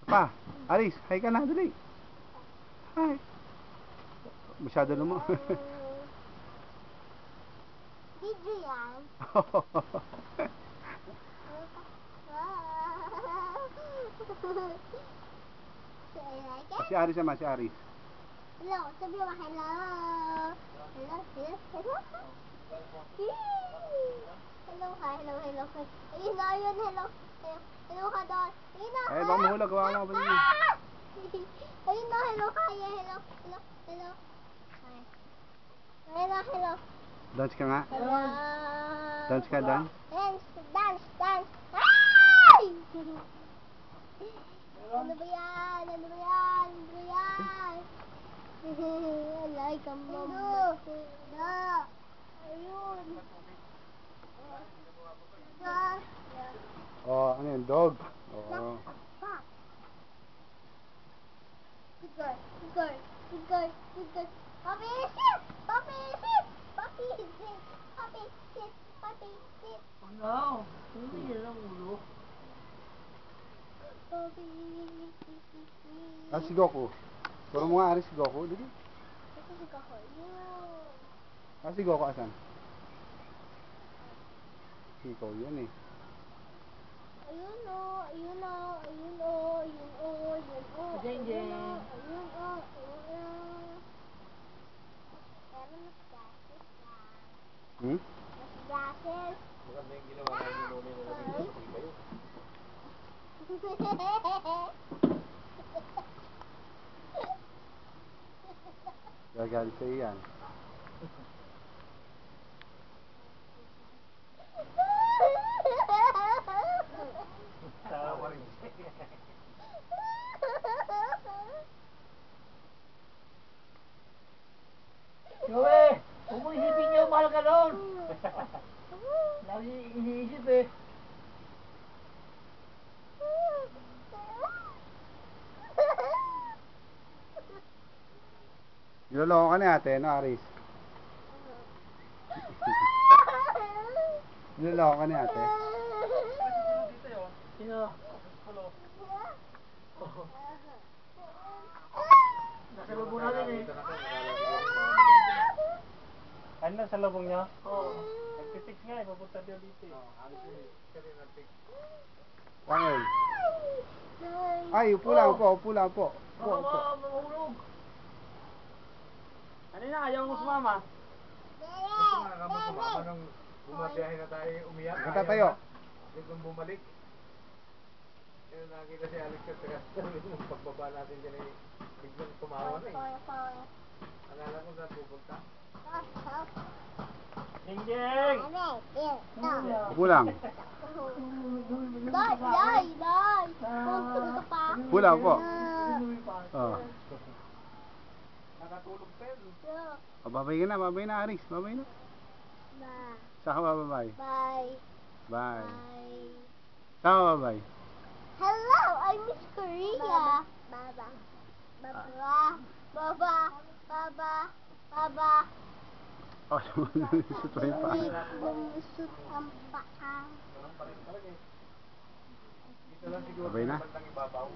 Pa, Aris, hi ka na, dali. Hi. Masyado naman. Video yan. Si Aris naman, si Aris. Hello, sabi mo hello. Hello, hello, hello. Hello ka, hello, hello. Ayun na, ayun, hello. Hello ka doon. Ayun na. Ay, baka mahulog, baka mahulog. Ayun na, hello ka. Hello, hello, hello. Ayun na, hello. Dance ka nga. Hello. Dance ka, dance. Dance, dance, dance. Ay! Ano ba yan? Ano ba yan? Ano ba yan? Like a mama. No. Ayun. Oh, ano yun? Dog. Oh. Good girl. Good girl. Good girl. Good girl. Puppy, sit. Puppy, sit. Puppy, sit. Puppy, sit. Puppy, sit. Ano? Hindi yan ang ulo. Puppy. Ah, si Goku. Puro mo nga, Aris, si Goku. Dali. Ito si Kako. Yun. Ah, si Goku, asan? Ikaw yan eh. Ayun o. Ayun o. Ayun o. Ayun o. Ayun o. Jeng, jeng. Ayun o. Ayun o. Pero mas gases lang. Hmm? Mas gases. Maganda yung ginawa na yung luli na labing sa kapag kayo. Gagalit sa'yo yan. Tawa rin siya. Joey! Huwag mo isipin niyo, mahal ka doon! Lagi iniisip eh. Niloloko ka ni ate, no, Aris? Niloloko ka ni ate? Sino? Nasa lubo natin eh. Ano na sa lubong niya? Oo. Nagtitix nga eh, papunta daw dito eh. Bakit? Ay, upo lang, upo, upo lang, upo. Upo, upo. Baka mahulog. Ano na, ayaw mo sumama? Gusto nga ka mo sumama nung bumabiyahe na tayo umiyak. Natatayo. Hindi kung bumalik. Kaya nakita si Alex sa tagas. Nung pagbaba natin dyan ay biglang tumawa na eh. Alala ko saan pupunta. Ding ding! Upo lang. Dai, dai, dai. Pupunta pa. Upo lang, upo. Oh. Nakatulog pa yun. Oh, babay ka na, Aris. Babay na. Bye. Saan ka babay? Bye. Bye. Bye. Saan ka babay? Hello, I miss Korea. Baba. Baba. Baba. Baba. Baba. Oh, sumusot pa yung paa. Lumusot ang paa. Dito lang siguro Babay na. bandang ibabaw.